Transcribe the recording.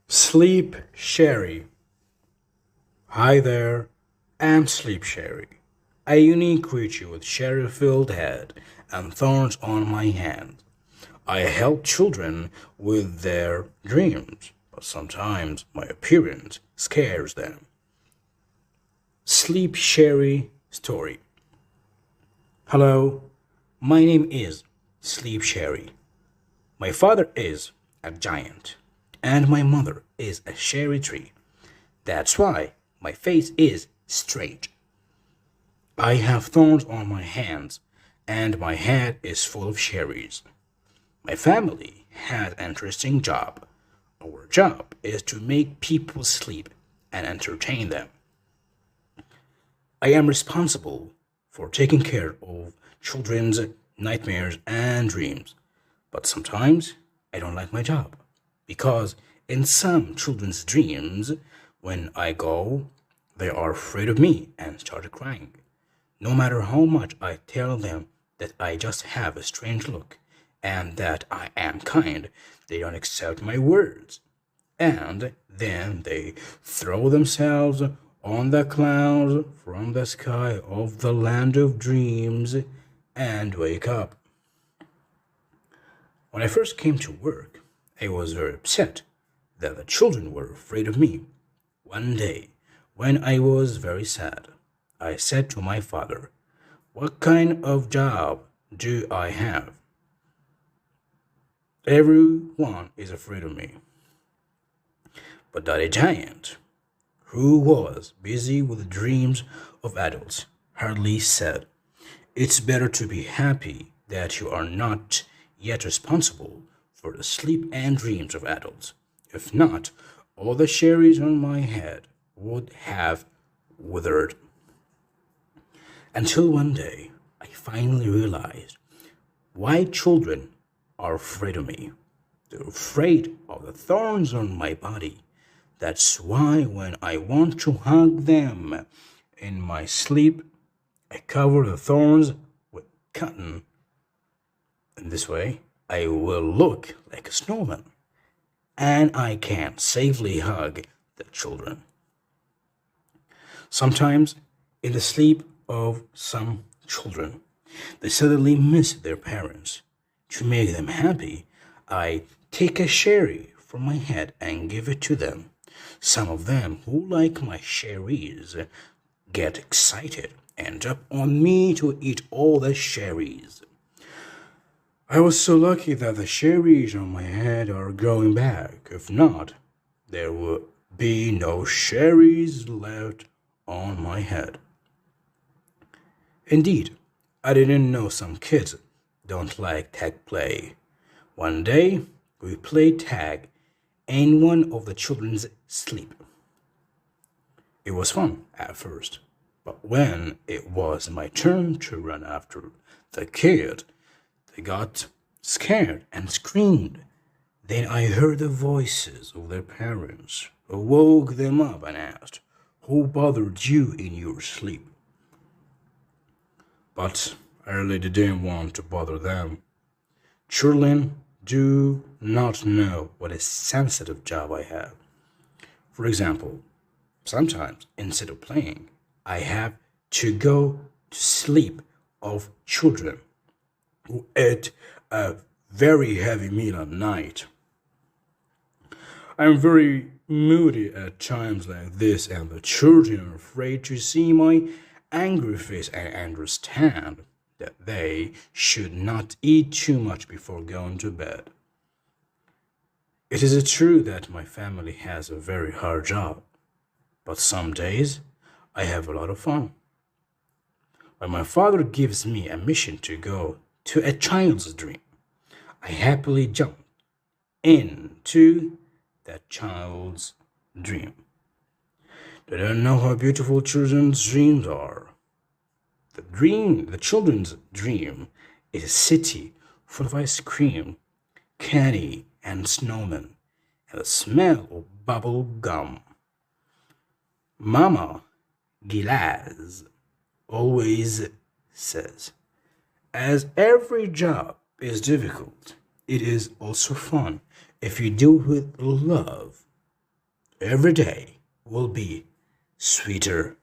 SleepCherry. Hi there, I'm SleepCherry, a unique creature with cherry-filled head and thorns on my hand. I help children with their dreams, but sometimes my appearance scares them. SleepCherry story. Hello, my name is SleepCherry. My father is a giant, and my mother is a cherry tree. That's why my face is straight. I have thorns on my hands, and my head is full of cherries. My family has an interesting job. Our job is to make people sleep and entertain them. I am responsible for taking care of children's nightmares and dreams, but sometimes I don't like my job because in some children's dreams, when I go, they are afraid of me and start crying. No matter how much I tell them that I just have a strange look and that I am kind, they don't accept my words. And then they throw themselves on the clouds from the sky of the land of dreams and wake up. When I first came to work, I was very upset that the children were afraid of me. One day, when I was very sad, I said to my father, "What kind of job do I have? Everyone is afraid of me." But Daddy Giant, who was busy with the dreams of adults, hardly said, "It's better to be happy that you are not yet responsible for the sleep and dreams of adults. If not, all the cherries on my head would have withered." Until one day, I finally realized why children are afraid of me. They're afraid of the thorns on my body. That's why when I want to hug them in my sleep, I cover the thorns with cotton. In this way, I will look like a snowman, and I can safely hug the children. Sometimes, in the sleep of some children, they suddenly miss their parents. To make them happy, I take a cherry from my head and give it to them. Some of them who like my cherries get excited and jump on me to eat all the cherries. I was so lucky that the cherries on my head are growing back. If not, there would be no cherries left on my head. Indeed, I didn't know some kids don't like tag play. One day, we played tag in one of the children's sleep. It was fun at first, but when it was my turn to run after the kid, they got scared and screamed. Then I heard the voices of their parents, who woke them up and asked, "Who bothered you in your sleep?" But I really didn't want to bother them. Children do not know what a sensitive job I have. For example, sometimes instead of playing, I have to go to sleep of children who ate a very heavy meal at night. I'm very moody at times like this, and the children are afraid to see my angry face and understand that they should not eat too much before going to bed. It is true that my family has a very hard job, but some days I have a lot of fun. When my father gives me a mission to go to a child's dream, I happily jump into that child's dream. They don't know how beautiful children's dreams are. The children's dream is a city full of ice cream, candy, and snowmen, and the smell of bubble gum. Mama Gilaz always says, "As every job is difficult, it is also fun if you do it with love." every day will be sweeter